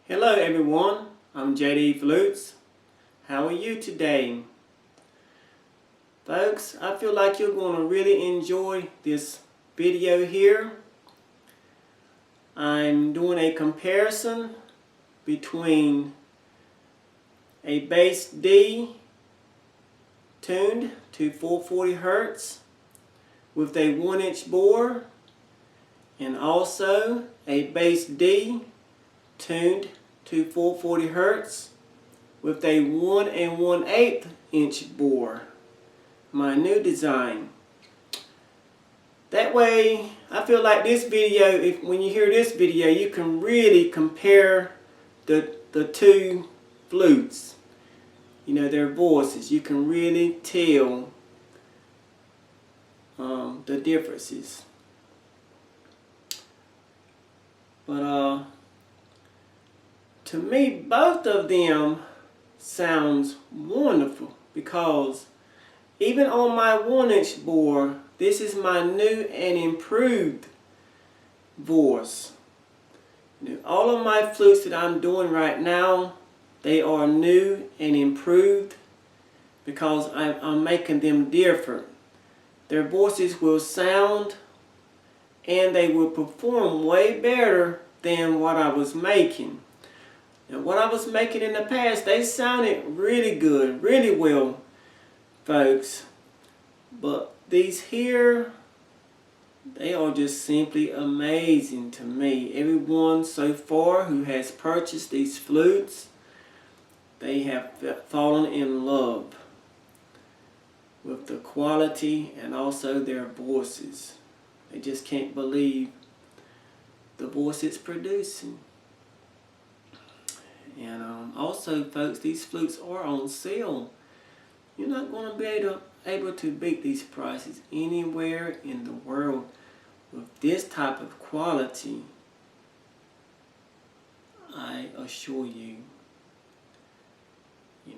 Hello everyone, I'm jdflutes. How are you today? Folks, I feel like you're going to really enjoy this video here. I'm doing a comparison between a bass D tuned to 440 Hz with a 1-inch bore and also a bass D tuned to 440 Hz with a 1 1/8 inch bore. My new design. That way, I feel like this video, when you hear this video, you can really compare the two flutes. You know, their voices. You can really tell the differences. But to me, both of them sounds wonderful because even on my 1-inch bore, this is my new and improved voice. All of my flutes that I'm doing right now, they are new and improved because I'm making them different. Their voices will sound and they will perform way better than what I was making. Now, what I was making in the past, they sounded really good, really well, folks. But these here, they are just simply amazing to me. Everyone so far who has purchased these flutes, they have fallen in love with the quality and also their voices. They just can't believe the voice it's producing. And also, folks, these flutes are on sale. You're not going to be able to beat these prices anywhere in the world with this type of quality. I assure you, you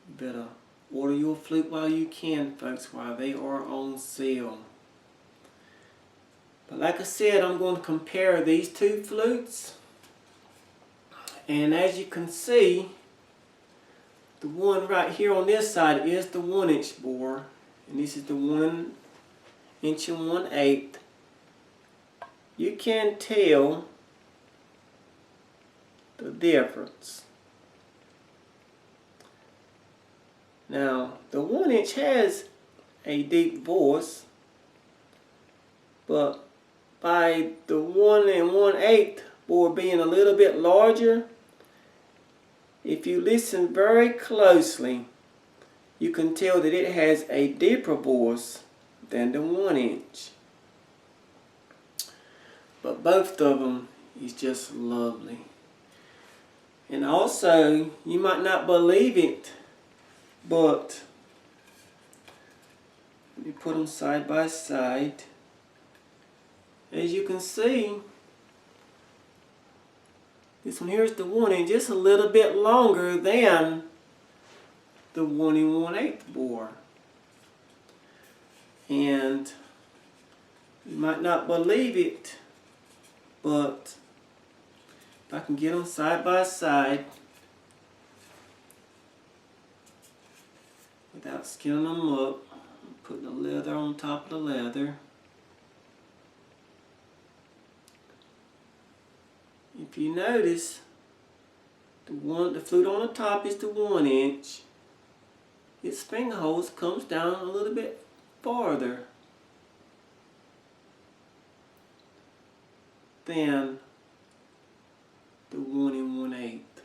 better order your flute while you can, folks, while they are on sale. But like I said, I'm going to compare these two flutes. And as you can see, the one right here on this side is the 1-inch bore, and this is the 1 inch and 1/8. You can tell the difference. Now, the 1-inch has a deep voice, but by the 1 1/8 bore being a little bit larger, if you listen very closely, you can tell that it has a deeper voice than the 1-inch. But both of them is just lovely. And also, you might not believe it, but let me put them side by side. As you can see, this one here is the 1-inch, just a little bit longer than the 1 1/8 bore. And you might not believe it, but if I can get them side by side without skinning them up, put the leather on top of the leather. If you notice, the flute on the top is the 1-inch. Its finger holes comes down a little bit farther than the 1 1/8.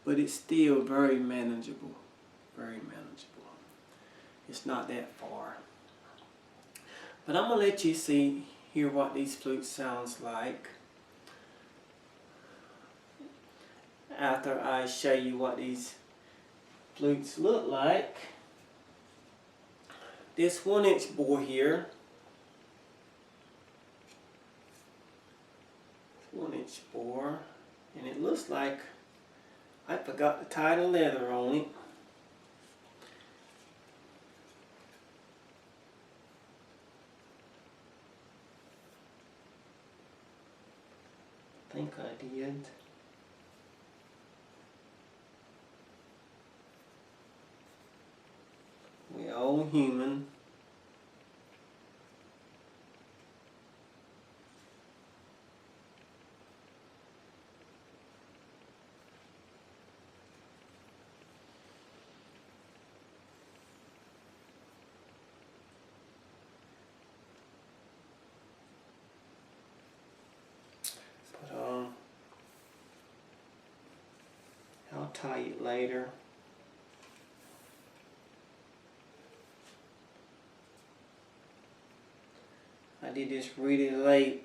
But it's still very manageable. Very manageable. It's not that far. But I'm going to let you hear what these flutes sounds like after I show you what these flutes look like. This 1-inch bore here, 1-inch bore, and it looks like I forgot to tie the leather on it. I think I did. We're all human. But I'll tie it later. I did this really late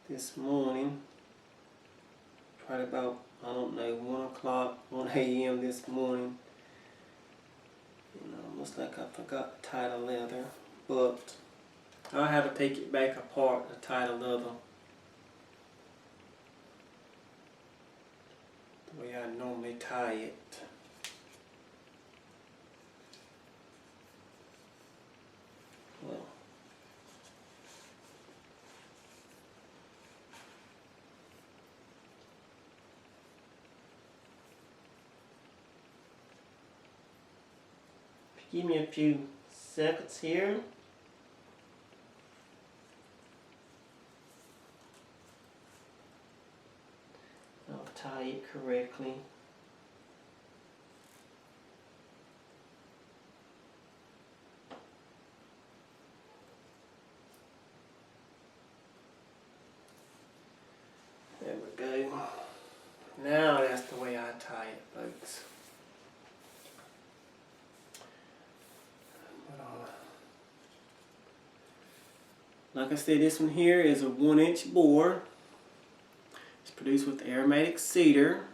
this morning. Probably about, I don't know, 1 o'clock, 1 a.m. this morning. Looks like I forgot to tie the leather, but I'll have to take it back apart to tie the leather the way I normally tie it. Well, give me a few seconds here. I'll tie it correctly. There we go. Now that's the way I tie it, folks. Like I said, this one here is a 1-inch bore. It's produced with aromatic cedar.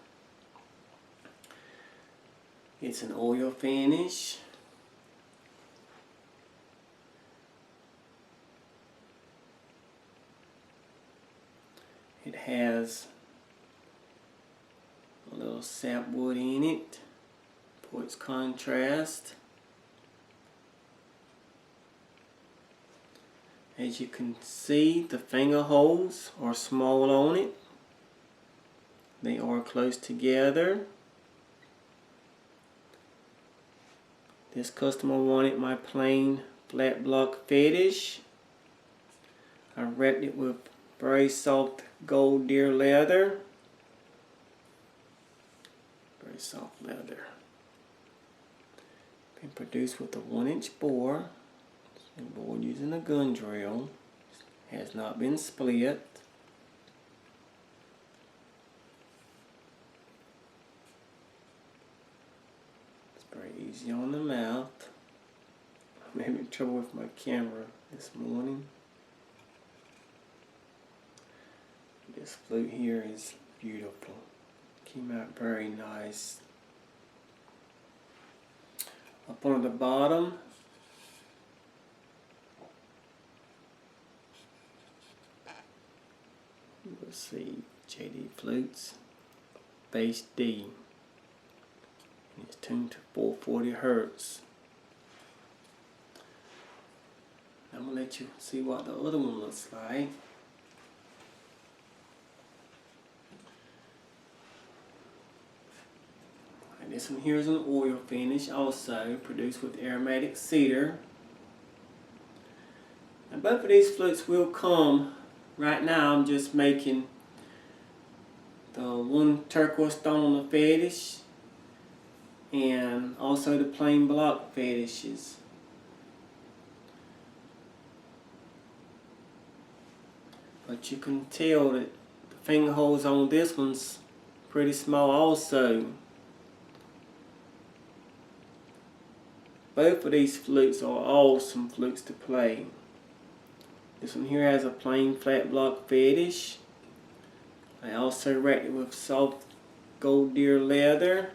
It's an oil finish. It has a little sapwood in it for its contrast. As you can see, the finger holes are small on it. They are close together. This customer wanted my plain flat block fetish. I wrapped it with very soft gold deer leather. Very soft leather. Been produced with a 1-inch bore. Bored using a gun drill. Has not been split. It's very easy on the mouth. I'm having trouble with my camera this morning. This flute here is beautiful. Came out very nice. Up on the bottom, you'll see jdflutes, bass D, and it's tuned to 440 Hertz. I'm going to let you see what the other one looks like. And this one here is an oil finish, also produced with aromatic cedar. And both of these flutes will come. Right now I'm just making the one turquoise stone on the fetish and also the plain block fetishes. But you can tell that the finger holes on this one's pretty small also. Both of these flutes are awesome flutes to play. This one here has a plain flat block fetish. I also wrapped it with soft gold deer leather.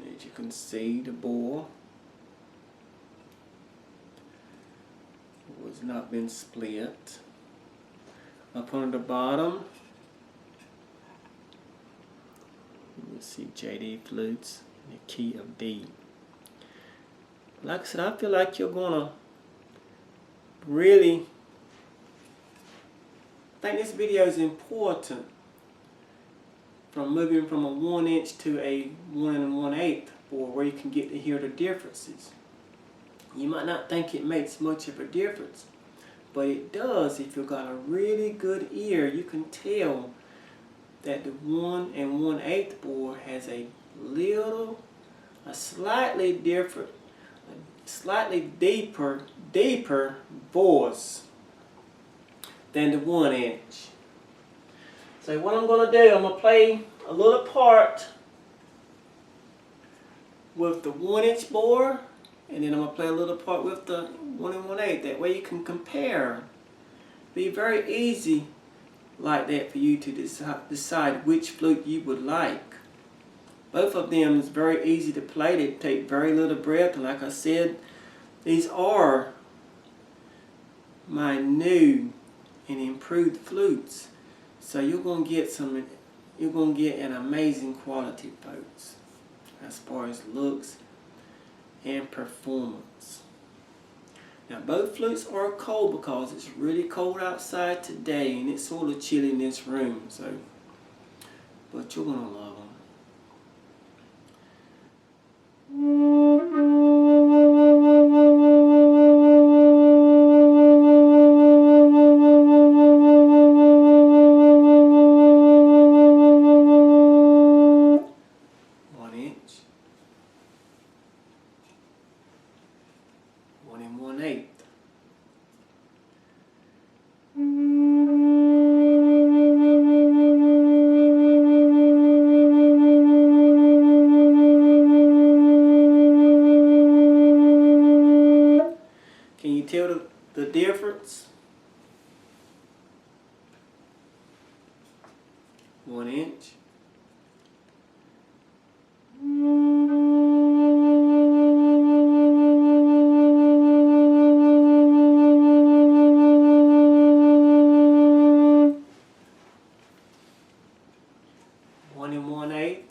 And as you can see, the bore has not been split. Up on the bottom, you will see jdflutes in the key of D. Like I said, I feel like you're gonna really think this video is important, from moving from a 1" to a 1 1/8 board, where you can get to hear the differences. You might not think it makes much of a difference, but it does. If you've got a really good ear, you can tell that the 1 1/8 board has a slightly different, slightly deeper voice than the 1". So what I'm going to do, I'm going to play a little part with the 1" board, and then I'm going to play a little part with the 1 1/8. That way you can compare. Be very easy like that for you to decide which flute you would like. Both of them is very easy to play. They take very little breath, and like I said, these are my new and improved flutes. So you're gonna get an amazing quality, folks, as far as looks and performance. Now both flutes are cold because it's really cold outside today, and it's sort of chilly in this room. So, but you're gonna love them. Can you tell the difference? 1". 1 1/8.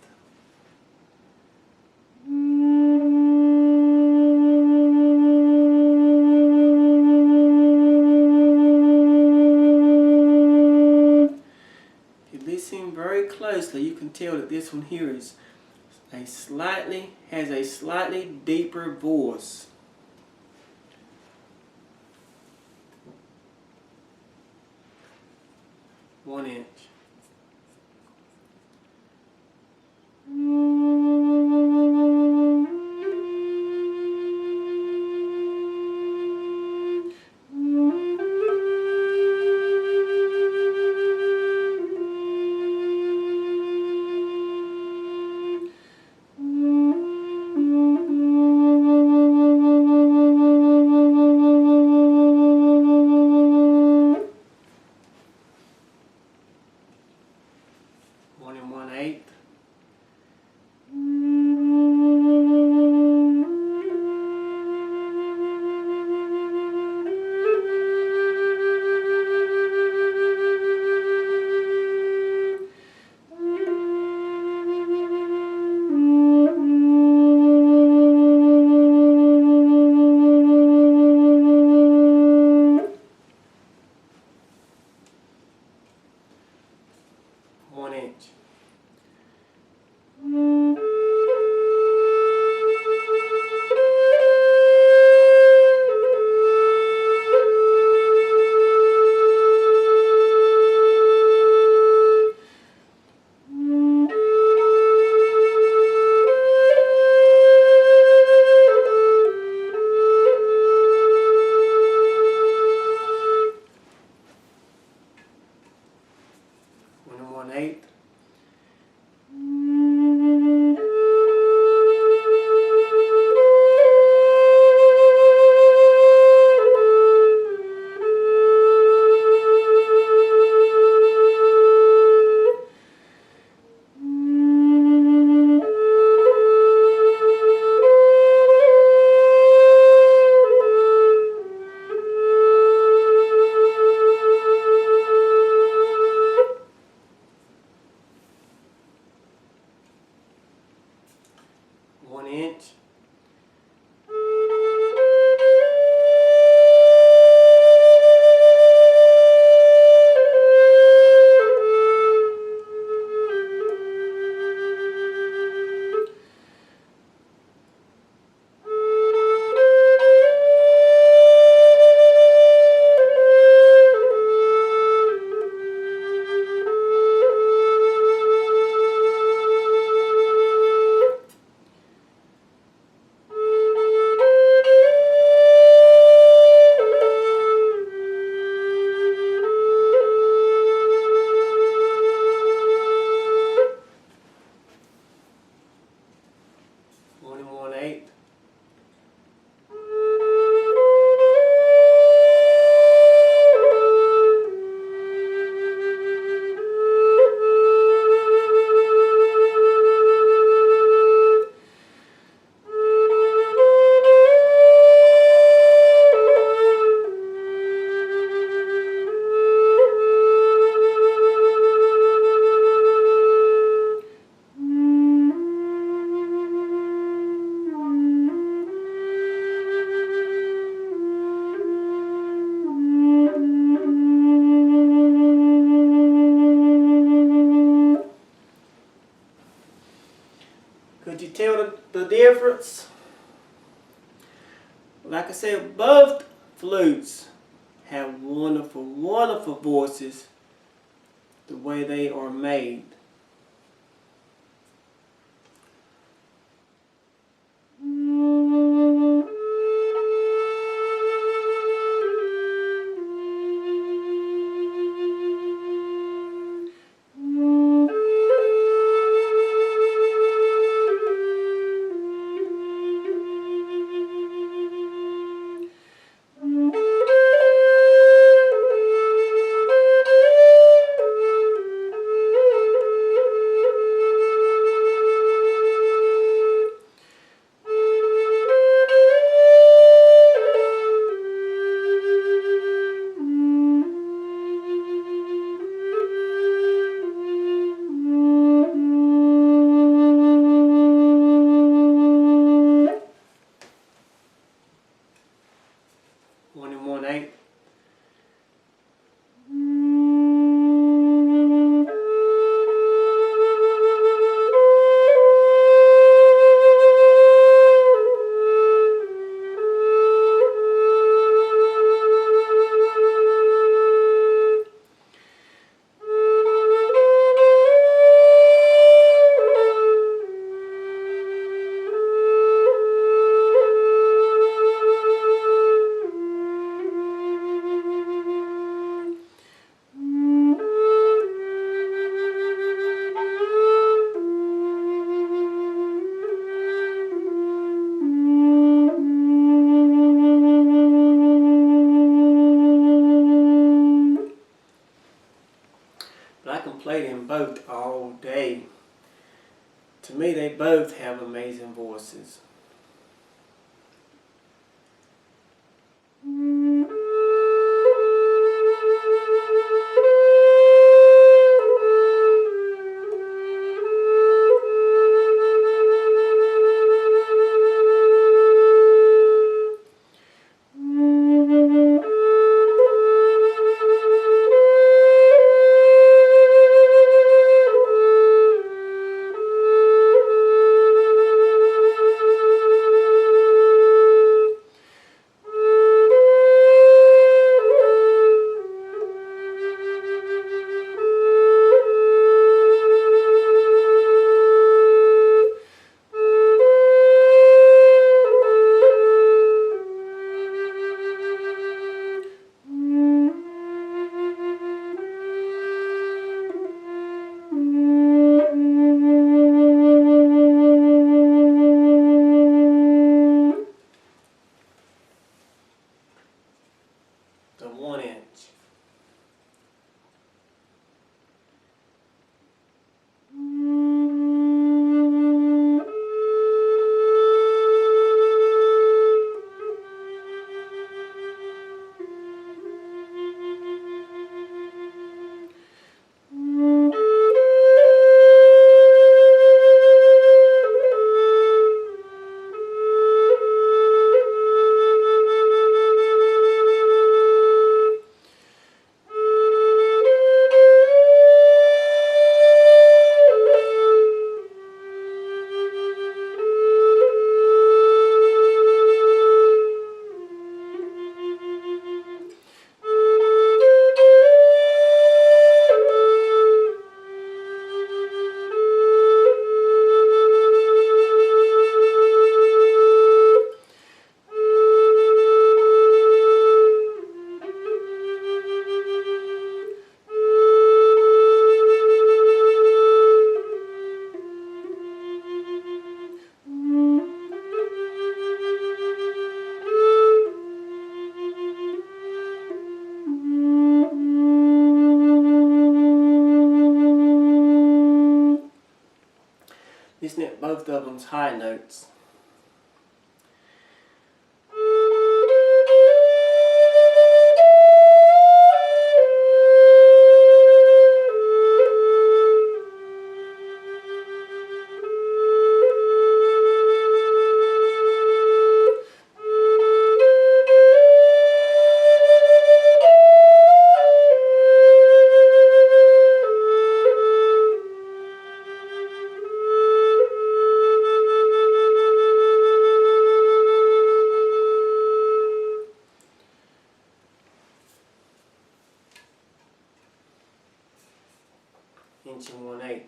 If you listen very closely, you can tell that this one here has a slightly deeper voice. 1". 1 inch. Could you tell the difference? Like I said, both flutes have wonderful, wonderful voices the way they are made. One and 1/8. But I can play them both all day. To me, they both have amazing voices. of them's high notes. Inch and 1/8.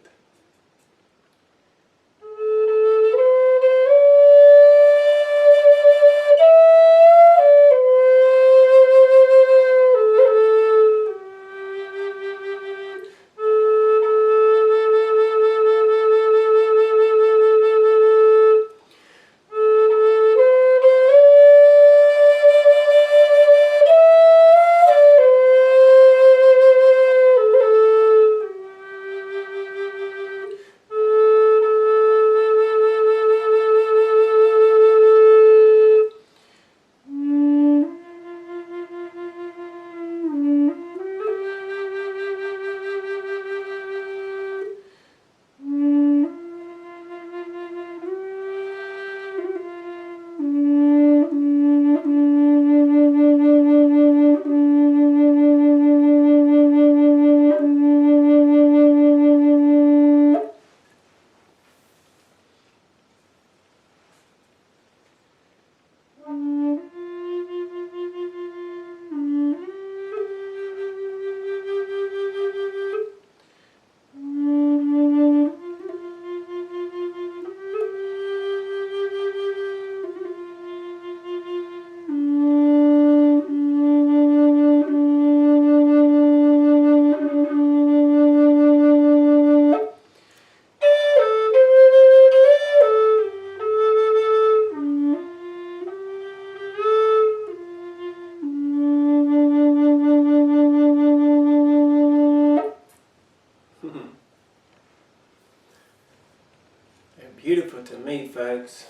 They're beautiful to me, folks.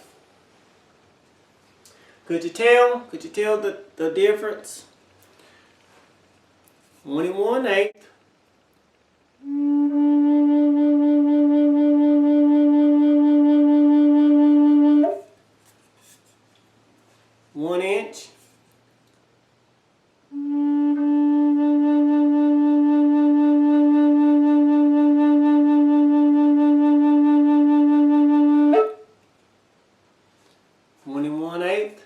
Could you tell? Could you tell the difference? 1 and 1/8. One inch. One and 1/8.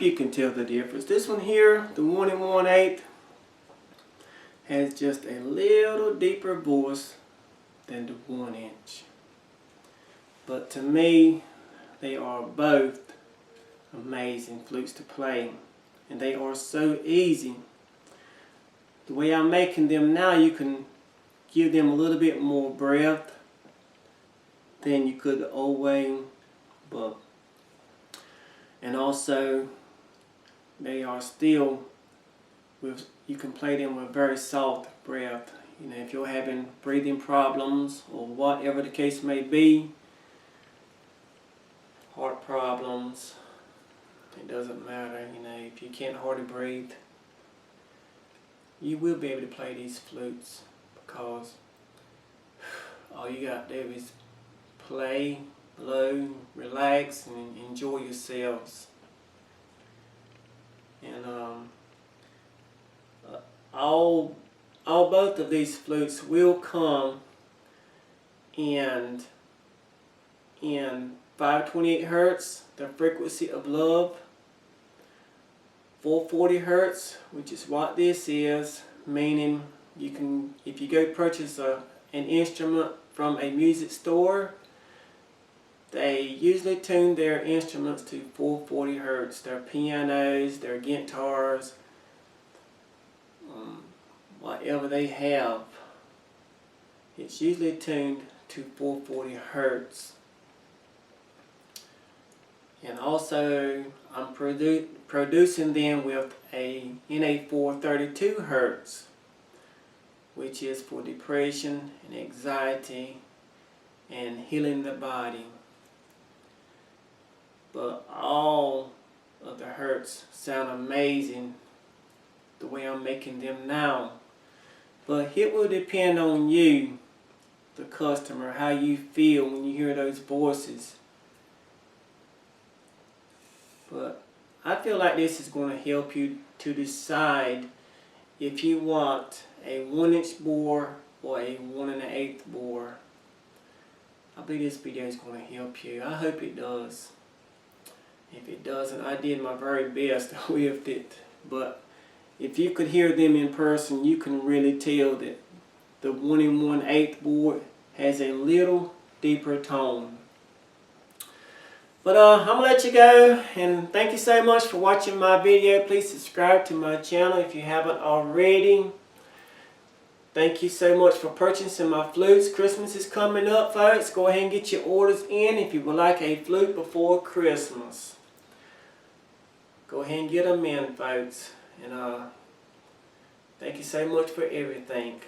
You can tell the difference. This one here, the 1 and 1/8, has just a little deeper voice than the 1 inch. But to me, they are both amazing flutes to play, and they are so easy. The way I'm making them now, you can give them a little bit more breath than you could the old way, but and also they are still with, you can play them with very soft breath. You know, if you're having breathing problems or whatever the case may be, heart problems, it doesn't matter, you know, if you can't hardly breathe, you will be able to play these flutes, because all you got to do is play, blow, relax, and enjoy yourselves. And all both of these flutes will come in 528 hertz, the frequency of love, 440 hertz, which is what this is, meaning you can, if you go purchase an instrument from a music store, they usually tune their instruments to 440 hertz, their pianos, their guitars, whatever they have, it's usually tuned to 440 hertz. And also I'm producing them with a NA432 hertz, which is for depression and anxiety and healing the body. But all of the hertz sound amazing the way I'm making them now. But it will depend on you, the customer, how you feel when you hear those voices. But I feel like this is going to help you to decide if you want a 1-inch bore or a 1 1/8 bore. I believe this video is going to help you. I hope it does. If it doesn't, I did my very best with it. But if you could hear them in person, you can really tell that the 1 1/8 board has a little deeper tone. But I'm going to let you go, and thank you so much for watching my video. Please subscribe to my channel if you haven't already. Thank you so much for purchasing my flutes. Christmas is coming up, folks. Go ahead and get your orders in if you would like a flute before Christmas. Go ahead and get them in, folks. And thank you so much for everything.